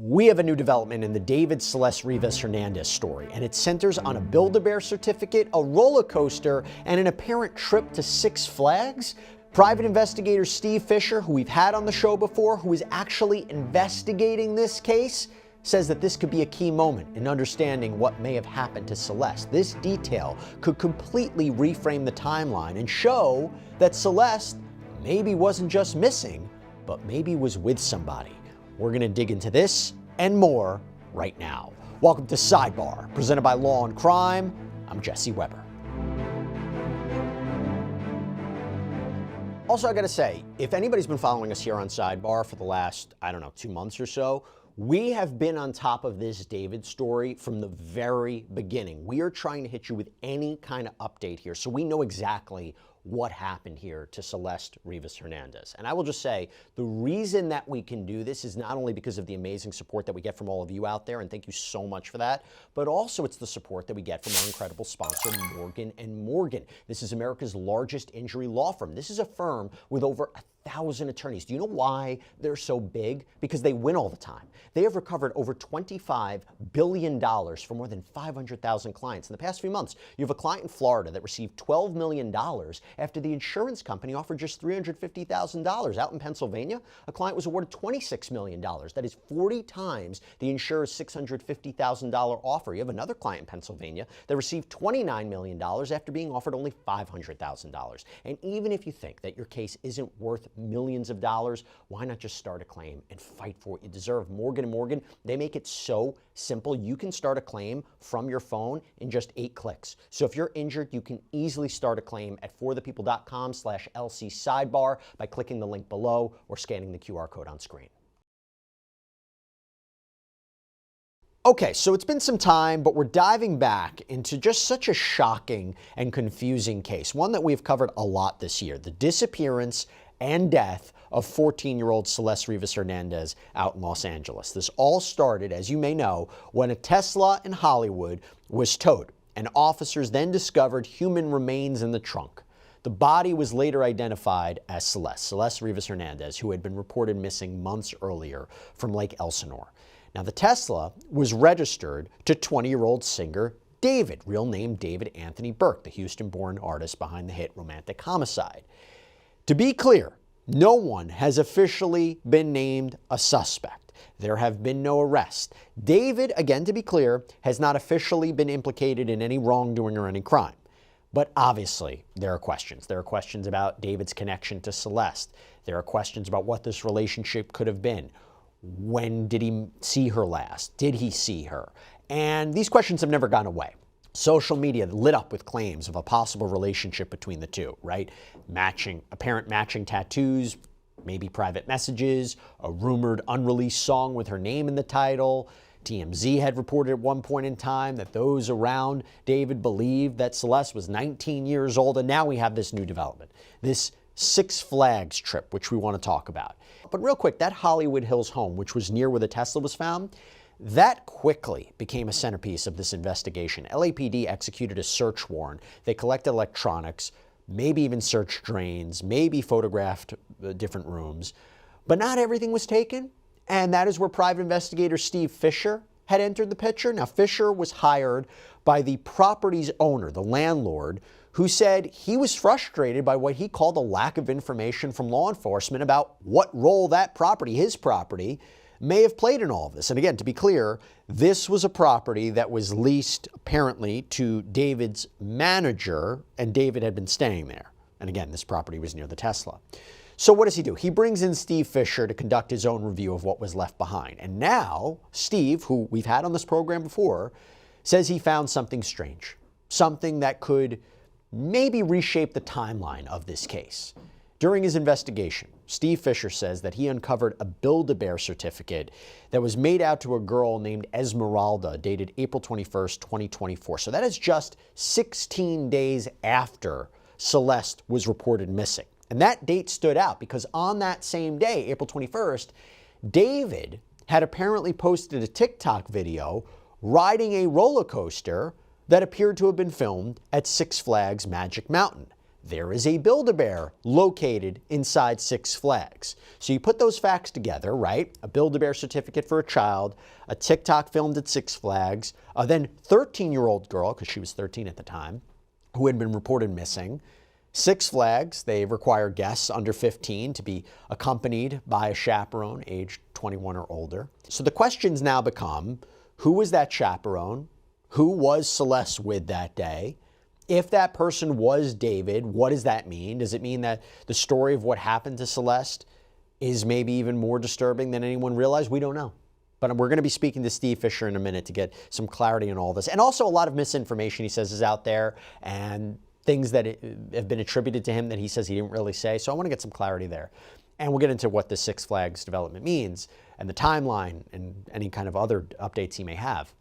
We have a new development in the David Celeste Rivas Hernandez story, and it centers on a Build-A-Bear certificate, a roller coaster, and an apparent trip to Six Flags. Private investigator Steve Fisher, who we've had on the show before, who is actually investigating this case, says that this could be a key moment in understanding what may have happened to Celeste. This detail could completely reframe the timeline and show that Celeste maybe wasn't just missing, but maybe was with somebody. We're going to dig into this and more right now. Welcome to Sidebar, presented by Law&Crime. I'm Jesse Weber. Also, I got to say, if anybody's been following us here on Sidebar for the last, 2 months or so, we have been on top of this David story from the very beginning. We are trying to hit you with any kind of update here, so we know exactly what happened here to Celeste Rivas Hernandez. And I will just say, the reason that we can do this is not only because of the amazing support that we get from all of you out there, and thank you so much for that, but also it's the support that we get from our incredible sponsor, Morgan & Morgan. This is America's largest injury law firm. This is a firm with over 1,000 attorneys. Do you know why they're so big? Because they win all the time. They have recovered over $25 billion for more than 500,000 clients. In the past few months, you have a client in Florida that received $12 million after the insurance company offered just $350,000. Out in Pennsylvania, a client was awarded $26 million. That is 40 times the insurer's $650,000 offer. You have another client in Pennsylvania that received $29 million after being offered only $500,000. And even if you think that your case isn't worth millions of dollars, why not just start a claim and fight for what you deserve? Morgan & Morgan, they make it so simple. You can start a claim from your phone in just 8 clicks. So if you're injured, you can easily start a claim at forthepeople.com/LC Sidebar by clicking the link below or scanning the QR code on screen. Okay, so it's been some time, but we're diving back into just such a shocking and confusing case, one that we've covered a lot this year, the disappearance and death of 14-year-old Celeste Rivas Hernandez out in Los Angeles. This all started, as you may know, when a Tesla in Hollywood was towed, and officers then discovered human remains in the trunk. The body was later identified as Celeste Rivas Hernandez, who had been reported missing months earlier from Lake Elsinore. Now, the Tesla was registered to 20-year-old singer David, real name David Anthony Burke, the Houston-born artist behind the hit Romantic Homicide. To be clear, no one has officially been named a suspect. There have been no arrests. David, again to be clear, has not officially been implicated in any wrongdoing or any crime. But obviously, there are questions. There are questions about David's connection to Celeste. There are questions about what this relationship could have been. When did he see her last? Did he see her? And these questions have never gone away. Social media lit up with claims of a possible relationship between the two, right? Apparent matching tattoos, maybe private messages, a rumored unreleased song with her name in the title. TMZ had reported at one point in time that those around David believed that Celeste was 19 years old, and now we have this new development, this Six Flags trip, which we want to talk about. But real quick, that Hollywood Hills home, which was near where the Tesla was found, that quickly became a centerpiece of this investigation. LAPD executed a search warrant. They collected electronics, maybe even searched drains, maybe photographed different rooms, but not everything was taken. And that is where private investigator Steve Fisher had entered the picture. Now, Fisher was hired by the property's owner, the landlord, who said he was frustrated by what he called a lack of information from law enforcement about what role that property, his property, may have played in all of this. And again, to be clear, this was a property that was leased apparently to David's manager, and David had been staying there. And again, this property was near the Tesla. So what does he do? He brings in Steve Fisher to conduct his own review of what was left behind. And now, Steve, who we've had on this program before, says he found something strange, something that could maybe reshape the timeline of this case. During his investigation, Steve Fisher says that he uncovered a Build-A-Bear certificate that was made out to a girl named Esmeralda, dated April 21st, 2024. So that is just 16 days after Celeste was reported missing. And that date stood out because on that same day, April 21st, David had apparently posted a TikTok video riding a roller coaster that appeared to have been filmed at Six Flags Magic Mountain. there is a Build-A-Bear located inside Six Flags. So you put those facts together, right? A Build-A-Bear certificate for a child, a TikTok filmed at Six Flags, a then 13-year-old girl, because she was 13 at the time, who had been reported missing. Six Flags, they require guests under 15 to be accompanied by a chaperone aged 21 or older. So the questions now become, who was that chaperone? Who was Celeste with that day? If that person was David, what does that mean? Does it mean that the story of what happened to Celeste is maybe even more disturbing than anyone realized? We don't know. But we're going to be speaking to Steve Fisher in a minute to get some clarity on all this. And also a lot of misinformation he says is out there and things that have been attributed to him that he says he didn't really say. So I want to get some clarity there. And we'll get into what the Six Flags development means and the timeline and any kind of other updates he may have.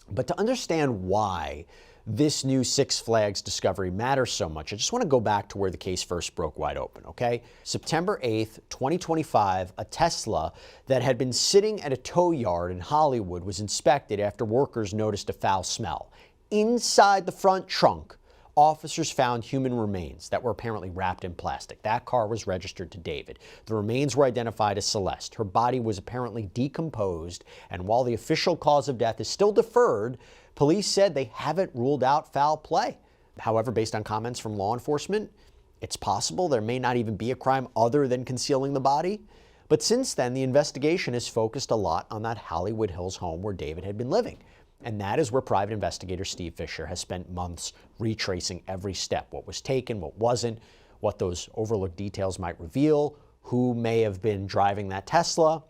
But to understand why this new Six Flags discovery matters so much, I just want to go back to where the case first broke wide open, okay? September 8th, 2025, a Tesla that had been sitting at a tow yard in Hollywood was inspected after workers noticed a foul smell. Inside the front trunk, officers found human remains that were apparently wrapped in plastic. That car was registered to David. The remains were identified as Celeste. Her body was apparently decomposed, and while the official cause of death is still deferred, police said they haven't ruled out foul play. However, based on comments from law enforcement, it's possible there may not even be a crime other than concealing the body. But since then, the investigation has focused a lot on that Hollywood Hills home where David had been living. And that is where private investigator Steve Fisher has spent months retracing every step, what was taken, what wasn't, what those overlooked details might reveal, who may have been driving that Tesla.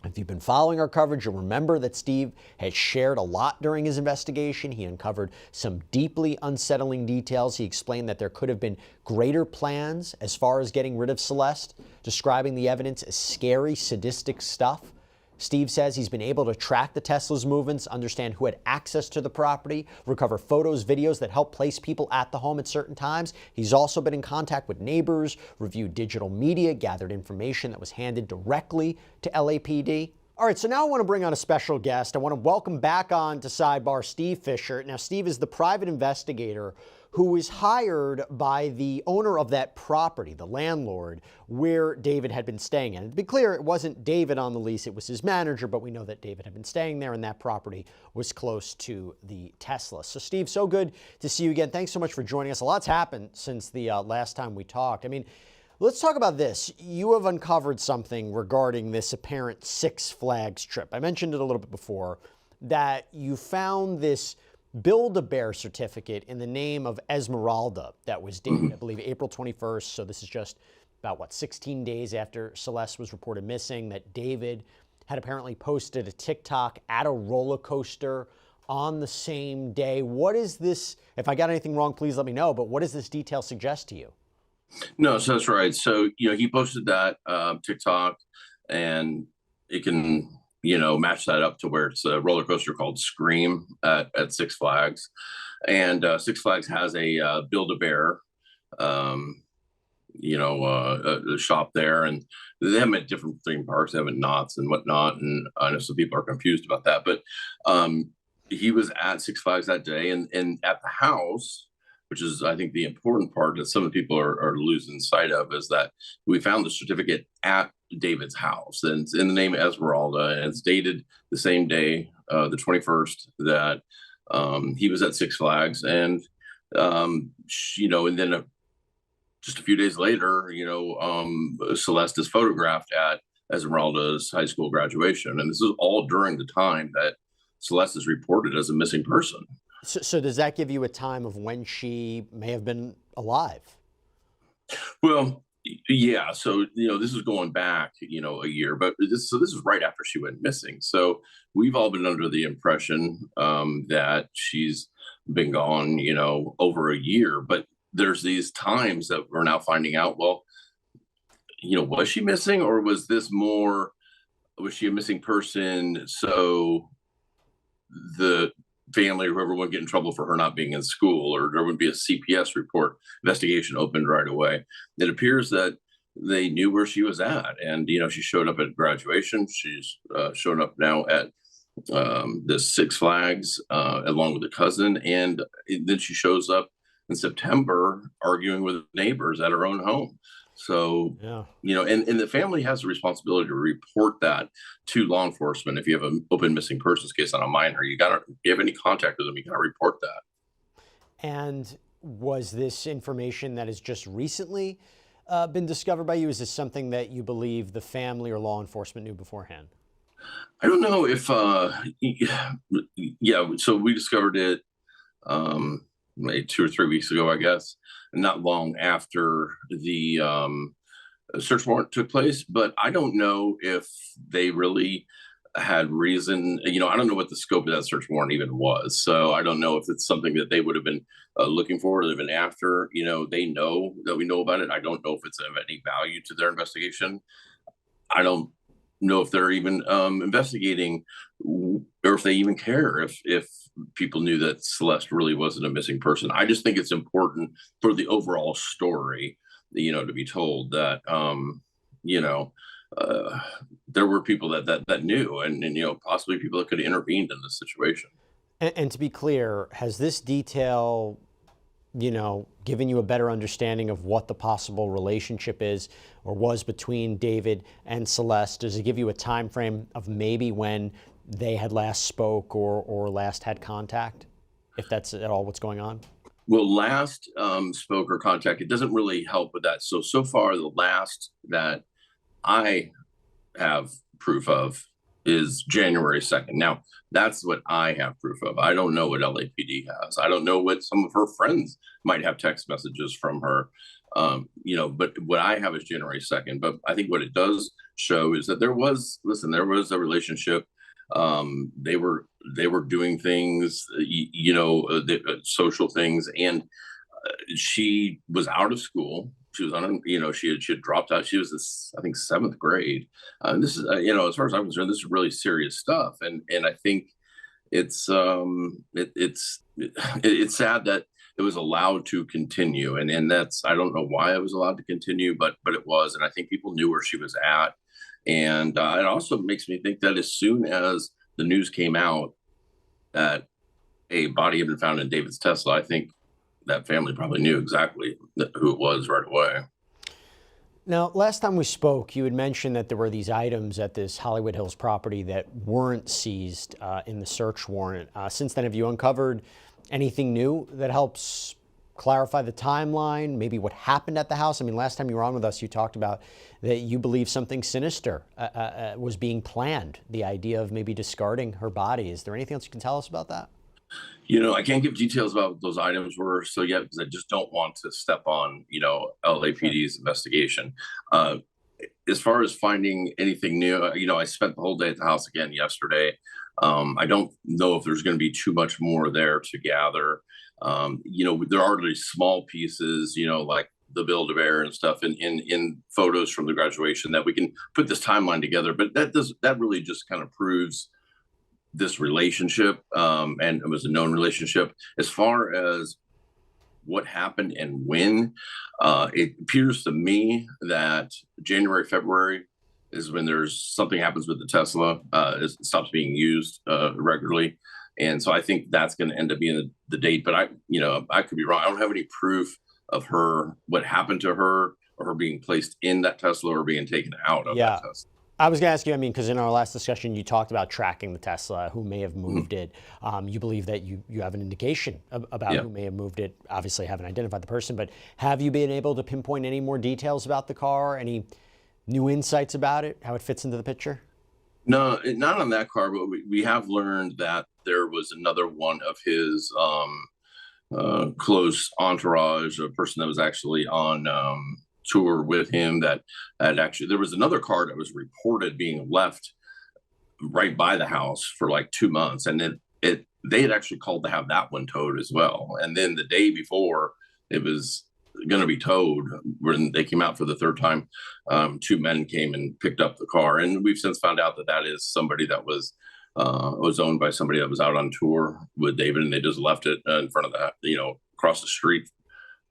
If you've been following our coverage, you'll remember that Steve had shared a lot during his investigation. He uncovered some deeply unsettling details. He explained that there could have been greater plans as far as getting rid of Celeste, describing the evidence as scary, sadistic stuff. Steve says he's been able to track the Tesla's movements, understand who had access to the property, recover photos, videos that help place people at the home at certain times. He's also been in contact with neighbors, reviewed digital media, gathered information that was handed directly to LAPD. All right, so now I want to bring on a special guest. I want to welcome back on to Sidebar Steve Fisher. Now, Steve is the private investigator who was hired by the owner of that property, the landlord, where David had been staying in. And to be clear, it wasn't David on the lease, it was his manager, but we know that David had been staying there and that property was close to the Tesla. So Steve, so good to see you again. Thanks so much for joining us. A lot's happened since the last time we talked. I mean, let's talk about this. You have uncovered something regarding this apparent Six Flags trip. I mentioned it a little bit before, that you found this Build-A-Bear certificate in the name of Esmeralda that was dated, I believe, April 21st. So this is just about, 16 days after Celeste was reported missing, that David had apparently posted a TikTok at a roller coaster on the same day. What is this? If I got anything wrong, please let me know. But what does this detail suggest to you? No, so that's right. So, he posted that TikTok, and it can, match that up to where it's a roller coaster called Scream at Six Flags. And Six Flags has a Build-A-Bear, a shop there. And they have them at different theme parks. They have it Knott's and whatnot. And I know some people are confused about that. But he was at Six Flags that day, and at the house, which is, I think, the important part that some people are losing sight of, is that we found the certificate at David's house, and it's in the name Esmeralda, and it's dated the same day, the 21st, that he was at Six Flags. And, and then just a few days later, Celeste is photographed at Esmeralda's high school graduation. And this is all during the time that Celeste is reported as a missing person. So does that give you a time of when she may have been alive? Well, yeah. So, this is going back, a year, but this is right after she went missing. So we've all been under the impression that she's been gone, over a year. But there's these times that we're now finding out, well, was she missing, or was she a missing person? So the family or whoever would get in trouble for her not being in school, or there would be a CPS report, investigation opened right away. It appears that they knew where she was at, and she showed up at graduation. She's showing up now at the Six Flags along with a cousin, and then she shows up in September arguing with neighbors at her own home. So, Yeah. and the family has a responsibility to report that to law enforcement. If you have an open missing persons case on a minor, if you have any contact with them, you got to report that. And was this information that has just recently been discovered by you? Is this something that you believe the family or law enforcement knew beforehand? I don't know if, yeah, so we discovered it maybe 2 or 3 weeks ago, I guess, and not long after the search warrant took place. But I don't know if they really had reason. I don't know what the scope of that search warrant even was. So I don't know if it's something that they would have been looking for or even after. They know that we know about it. I don't know if it's of any value to their investigation. I don't know if they're even investigating, or if they even care if people knew that Celeste really wasn't a missing person. I just think it's important for the overall story, to be told that there were people that knew, and possibly people that could have intervened in this situation. And to be clear, has this detail, given you a better understanding of what the possible relationship is or was between David and Celeste? Does it give you a time frame of maybe when they had last spoke or last had contact, if that's at all what's going on? Well, last spoke or contact, it doesn't really help with that. So far, the last that I have proof of is January 2nd. Now, that's what I have proof of. I don't know what LAPD has. I don't know what some of her friends might have text messages from her. But what I have is January 2nd. But I think what it does show is that there was a relationship. They were doing things, social things, and she was out of school. She was on, she had dropped out. She was I think 7th grade. This is, as far as I'm concerned, this is really serious stuff. And I think it's sad that it was allowed to continue. And that's, I don't know why it was allowed to continue, but it was. And I think people knew where she was at. And it also makes me think that as soon as the news came out that a body had been found in David's Tesla, I think that family probably knew exactly who it was right away. Now, last time we spoke, you had mentioned that there were these items at this Hollywood Hills property that weren't seized in the search warrant. Since then, have you uncovered anything new that helps clarify the timeline, maybe what happened at the house? I mean, last time you were on with us, you talked about that you believe something sinister was being planned, the idea of maybe discarding her body. Is there anything else you can tell us about that? I can't give details about what those items were so yet, because I just don't want to step on, LAPD's investigation. As far as finding anything new, I spent the whole day at the house again yesterday. I don't know if there's going to be too much more there to gather. There are these small pieces, like the Build-A-Bear and stuff in photos from the graduation that we can put this timeline together. But that really just kind of proves this relationship, and it was a known relationship. As far as what happened and when, it appears to me that January, February is when there's something happens with the Tesla. It stops being used regularly. And so I think that's going to end up being the date. But I could be wrong. I don't have any proof of what happened to her, or her being placed in that Tesla or being taken out of that Tesla. I was going to ask you, because in our last discussion, you talked about tracking the Tesla, who may have moved it. You believe that you have an indication about who may have moved it. Obviously, haven't identified the person, but have you been able to pinpoint any more details about the car? Any new insights about it, how it fits into the picture? No, not on that car, but we have learned that there was another one of his close entourage, a person that was actually on tour with him, that there was another car that was reported being left right by the house for like 2 months, and then they had actually called to have that one towed as well. And then the day before it was going to be towed, when they came out for the 3rd time, 2 men came and picked up the car, and we've since found out that is somebody that was owned by somebody that was out on tour with David, and they just left it in front of that, across the street,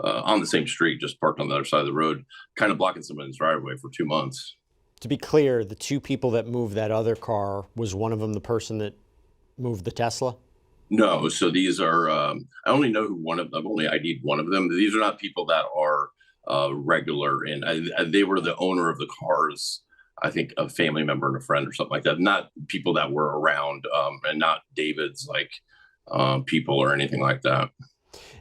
on the same street, just parked on the other side of the road, kind of blocking somebody's driveway for 2 months. To be clear, the 2 people that moved that other car, was one of them the person that moved the Tesla? No, so these are, I only know who one of them, I've only ID'd one of them. These are not people that are regular, and they were the owner of the cars. I think a family member and a friend or something like that. Not people that were around, and not David's like people or anything like that.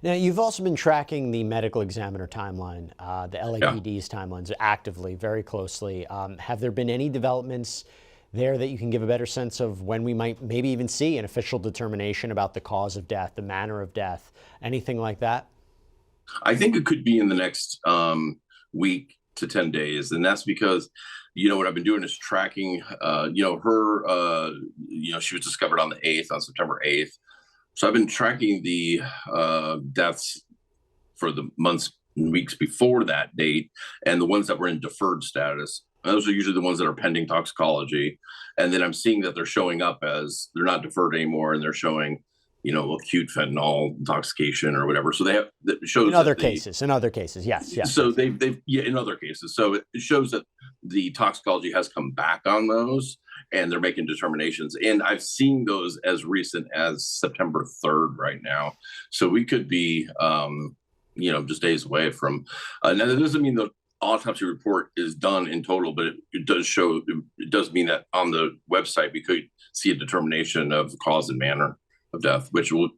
Now, you've also been tracking the medical examiner timeline, the Yeah. LAPD's timelines actively, very closely. Have there been any developments there that you can give a better sense of when we might maybe even see an official determination about the cause of death, the manner of death, anything like that? I think it could be in the next week to 10 days. And that's because, what I've been doing is tracking, her, she was discovered on the 8th, on September 8th. So I've been tracking the deaths for the months and weeks before that date, and the ones that were in deferred status. Those are usually the ones that are pending toxicology. And then I'm seeing that they're showing up as they're not deferred anymore, and they're showing, acute fentanyl intoxication or whatever. So they have that shows in other cases, yes. So they've in other cases. So it shows that the toxicology has come back on those, and they're making determinations. And I've seen those as recent as September 3rd right now. So we could be, just days away from. Now that doesn't mean the autopsy report is done in total, but it does mean that on the website we could see a determination of the cause and manner of death, which will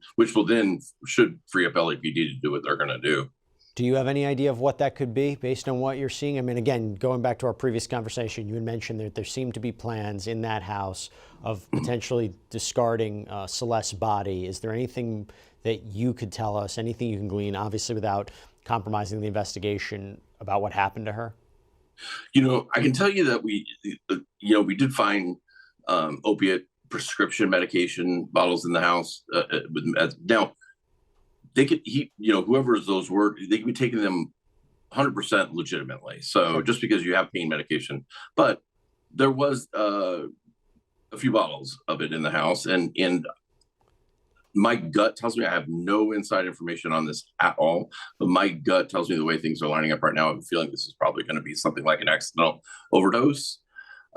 then should free up LAPD to do what they're going to do. Do you have any idea of what that could be based on what you're seeing? I mean, again, going back to our previous conversation, you had mentioned that there seemed to be plans in that house of potentially discarding Celeste's body. Is there anything that you could tell us, anything you can glean, obviously without compromising the investigation, about what happened to her? I can tell you that we did find opiate prescription medication bottles in the house. Now, they could, whoever those were, they could be taking them 100% legitimately. So just because you have pain medication, but there was a few bottles of it in the house, and my gut tells me, I have no inside information on this at all, but my gut tells me the way things are lining up right now, I'm feeling this is probably going to be something like an accidental overdose.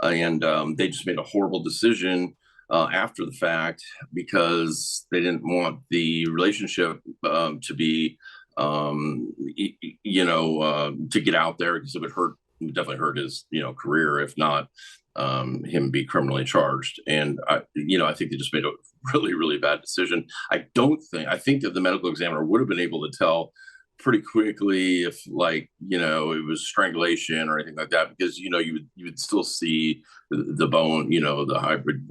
And they just made a horrible decision after the fact, because they didn't want the relationship to be, to get out there, because it would definitely hurt his, career, if not him be criminally charged. And I think they just made a really, really bad decision. I think that the medical examiner would have been able to tell pretty quickly if, it was strangulation or anything like that, because you would still see the bone, the hybrid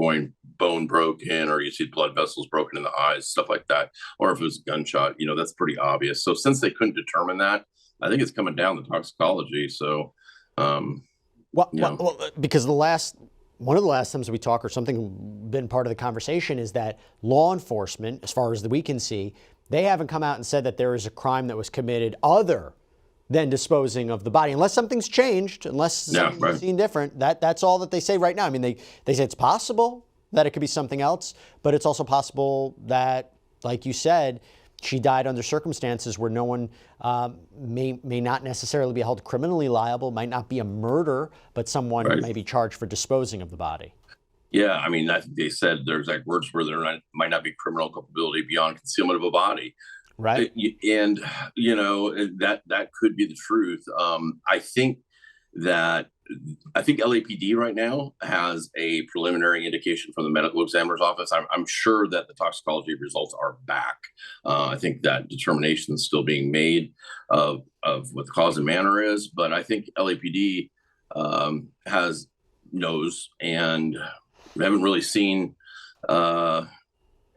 bone broken, or you see blood vessels broken in the eyes, stuff like that. Or if it was a gunshot, that's pretty obvious. So since they couldn't determine that, I think it's coming down to toxicology. So well, because one of the last times we talked, or something been part of the conversation, is that law enforcement, as far as we can see, they haven't come out and said that there is a crime that was committed other than disposing of the body, unless something's changed, unless something's seen different. That's all that they say right now. I mean, they say it's possible that it could be something else, but it's also possible that, like you said, she died under circumstances where no one may not necessarily be held criminally liable, might not be a murder, but someone may be charged for disposing of the body. Yeah, I mean, I think they said there's words where there might not be criminal culpability beyond concealment of a body. Right. And, that could be the truth. I think LAPD right now has a preliminary indication from the medical examiner's office. I'm sure that the toxicology results are back. I think that determination is still being made of what the cause and manner is, but I think LAPD knows, and we haven't really seen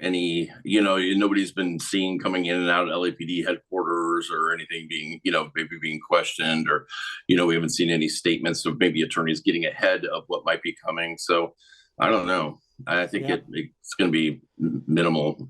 any, nobody's been seen coming in and out of LAPD headquarters or anything being, maybe being questioned, or, we haven't seen any statements of maybe attorneys getting ahead of what might be coming. So I don't know. I think it's going to be minimal.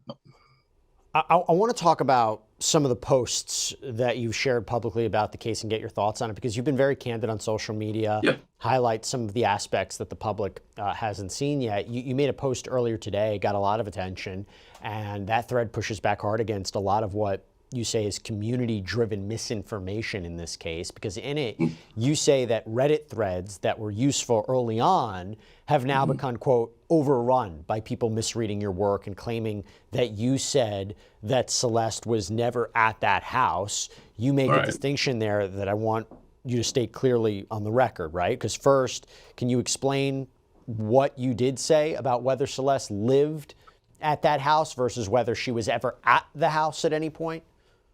I want to talk about some of the posts that you've shared publicly about the case and get your thoughts on it, because you've been very candid on social media, highlight some of the aspects that the public hasn't seen yet. You made a post earlier today, got a lot of attention, and that thread pushes back hard against a lot of what you say is community-driven misinformation in this case, because in it, you say that Reddit threads that were useful early on have now become, quote, overrun by people misreading your work and claiming that you said that Celeste was never at that house. You make a distinction there that I want you to state clearly on the record, right? Because first, can you explain what you did say about whether Celeste lived at that house versus whether she was ever at the house at any point?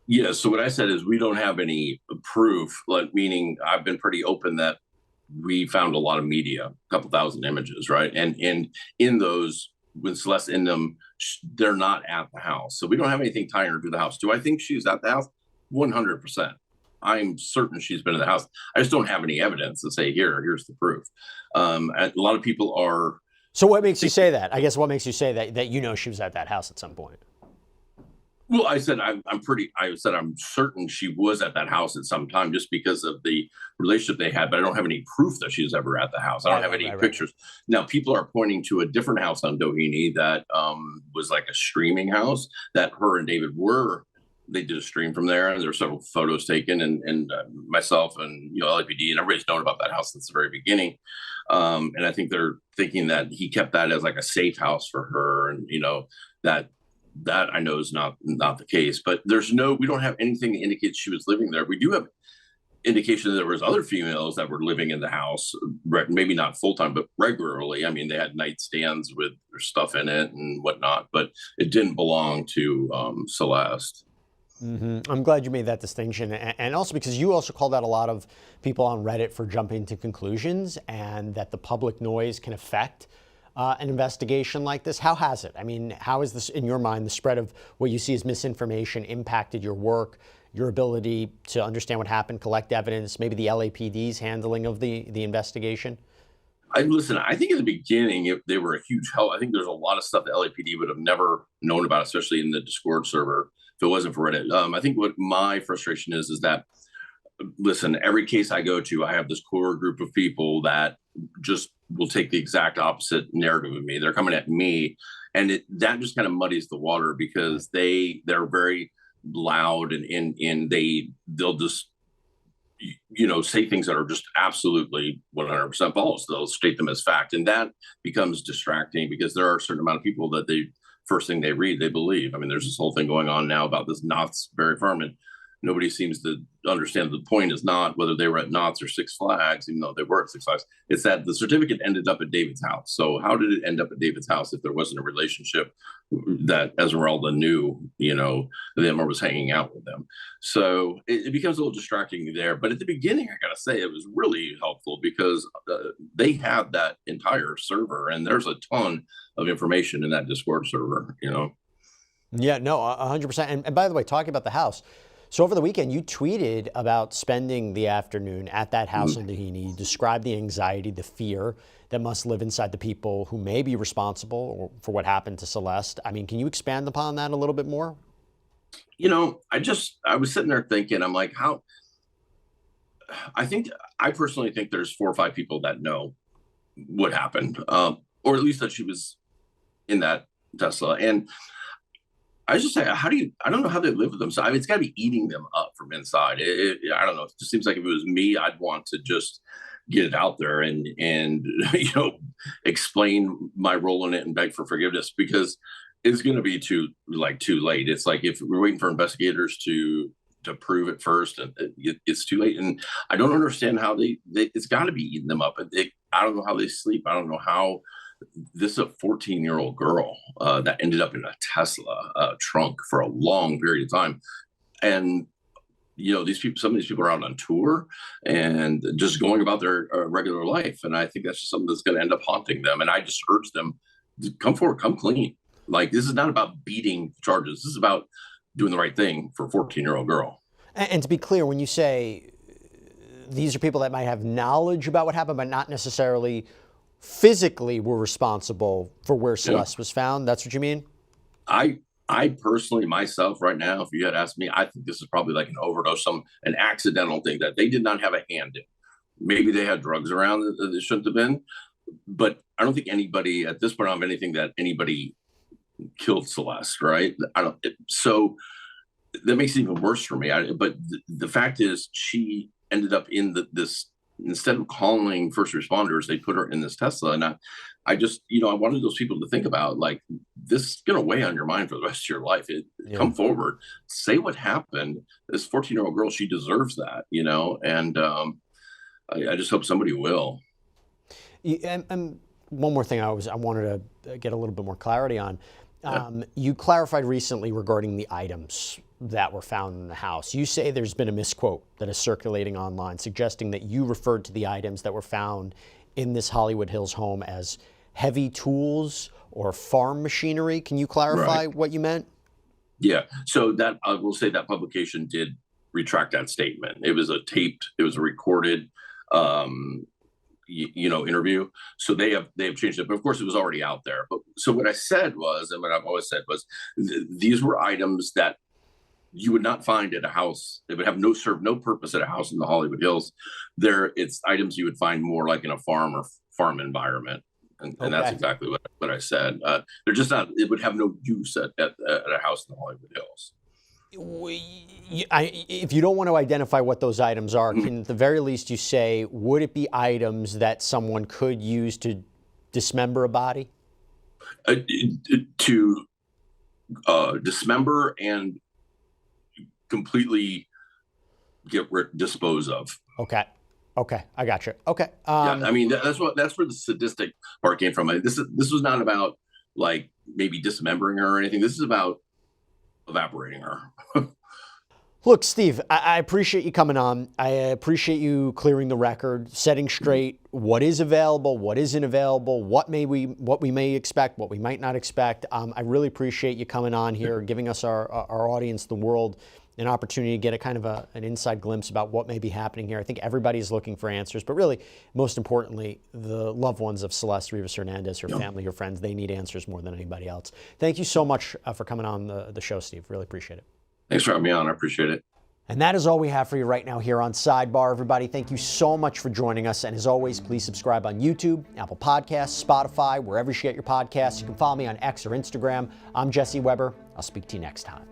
Yeah, so what I said is we don't have any proof, like meaning I've been pretty open that we found a lot of media, a couple thousand images, right? And in those, with Celeste in them, they're not at the house. So we don't have anything tying her to the house. Do I think she's at the house? 100%. I'm certain she's been in the house. I just don't have any evidence to say, here's the proof. A lot of people are. So what makes you say that? I guess what makes you say that you know she was at that house at some point? Well, I said I'm certain she was at that house at some time just because of the relationship they had, but I don't have any proof that she was ever at the house. I don't have any pictures. Now, people are pointing to a different house on Doheny that was like a streaming house that her and David they did a stream from there, and there were several photos taken, and myself and LAPD and everybody's known about that house since the very beginning. And I think they're thinking that he kept that as like a safe house for her, and that I know is not the case. But we don't have anything that indicates she was living there. We do have indication that there was other females that were living in the house, maybe not full time, but regularly. I mean, they had nightstands with their stuff in it and whatnot, but it didn't belong to Celeste. Mm-hmm. I'm glad you made that distinction, and also because you also called out a lot of people on Reddit for jumping to conclusions, and that the public noise can affect an investigation like this. How has it? I mean, how is this, in your mind, the spread of what you see as misinformation impacted your work, your ability to understand what happened, collect evidence, maybe the LAPD's handling of the investigation? Listen, I think in the beginning, if they were a huge help, I think there's a lot of stuff that LAPD would have never known about, especially in the Discord server, if it wasn't for Reddit. I think what my frustration is that, listen, every case I go to, I have this core group of people that just will take the exact opposite narrative of me. They're coming at me, and that just kind of muddies the water because they're very loud and they'll just say things that are just absolutely 100% false. They'll state them as fact, and that becomes distracting because there are a certain amount of people that first thing they read, they believe. I mean, there's this whole thing going on now about this Knott's Berry Farm, and nobody seems to understand the point is not whether they were at Knott's or Six Flags, even though they were at Six Flags. It's that the certificate ended up at David's house. So how did it end up at David's house if there wasn't a relationship that Esmeralda knew, them or was hanging out with them? So it becomes a little distracting there. But at the beginning, I got to say, it was really helpful because they had that entire server, and there's a ton of information in that Discord server, Yeah, no, 100%. And by the way, talking about the house, so over the weekend, you tweeted about spending the afternoon at that house in Doheny. You described the anxiety, the fear that must live inside the people who may be responsible for what happened to Celeste. I mean, can you expand upon that a little bit more? I was sitting there thinking, I'm like, I personally think there's 4 or 5 people that know what happened, or at least that she was in that Tesla. And I just say, I don't know how they live with them. So it's got to be eating them up from inside. I don't know. It just seems like if it was me, I'd want to just get it out there and explain my role in it and beg for forgiveness, because it's going to be too late. It's like if we're waiting for investigators to prove it first, and it's too late. And I don't understand how it's got to be eating them up. I don't know how they sleep. I don't know how. This is a 14-year-old girl that ended up in a Tesla trunk for a long period of time. And, some of these people are out on tour and just going about their regular life. And I think that's just something that's going to end up haunting them. And I just urge them to come forward, come clean. Like, this is not about beating charges. This is about doing the right thing for a 14-year-old girl. And to be clear, when you say these are people that might have knowledge about what happened, but not necessarily physically were responsible for where Celeste was found. That's what you mean? I personally, myself, right now, if you had asked me, I think this is probably like an overdose, an accidental thing that they did not have a hand in. Maybe they had drugs around that they shouldn't have been, but I don't think anybody at this point have anything that anybody killed Celeste, right? So that makes it even worse for me. But the fact is, she ended up in this, instead of calling first responders, they put her in this Tesla. And I just, I wanted those people to think about, like, this is going to weigh on your mind for the rest of your life. Come forward, say what happened. This 14-year-old girl, she deserves that, and I just hope somebody will. And one more thing I wanted to get a little bit more clarity on. You clarified recently regarding the items that were found in the house. You say there's been a misquote that is circulating online suggesting that you referred to the items that were found in this Hollywood Hills home as heavy tools or farm machinery. Can you clarify what you meant? Yeah. So that I will say that publication did retract that statement. It was a recorded interview. So they have changed it, but of course it was already out there. But so what I said was, and what I've always said was, these were items that you would not find at a house. They would have serve no purpose at a house in the Hollywood Hills. It's items you would find more like in a farm environment. And that's exactly what I said. They're just not, it would have no use at a house in the Hollywood Hills. If you don't want to identify what those items are, can at the very least you say, would it be items that someone could use to dismember a body? To dismember and completely dispose of. Okay, I got you. Okay. Yeah, I mean that's where the sadistic part came from. This was not about like maybe dismembering her or anything. This is about evaporating her. Look, Steve, I appreciate you coming on. I appreciate you clearing the record, setting straight what is available, what isn't available, what we may expect, what we might not expect. I really appreciate you coming on here, giving us our audience, the world, an opportunity to get a kind of an inside glimpse about what may be happening here. I think everybody's looking for answers, but really, most importantly, the loved ones of Celeste Rivas Hernandez, her family, her friends, they need answers more than anybody else. Thank you so much for coming on the show, Steve. Really appreciate it. Thanks for having me on. I appreciate it. And that is all we have for you right now here on Sidebar. Everybody, thank you so much for joining us. And as always, please subscribe on YouTube, Apple Podcasts, Spotify, wherever you get your podcasts. You can follow me on X or Instagram. I'm Jesse Weber. I'll speak to you next time.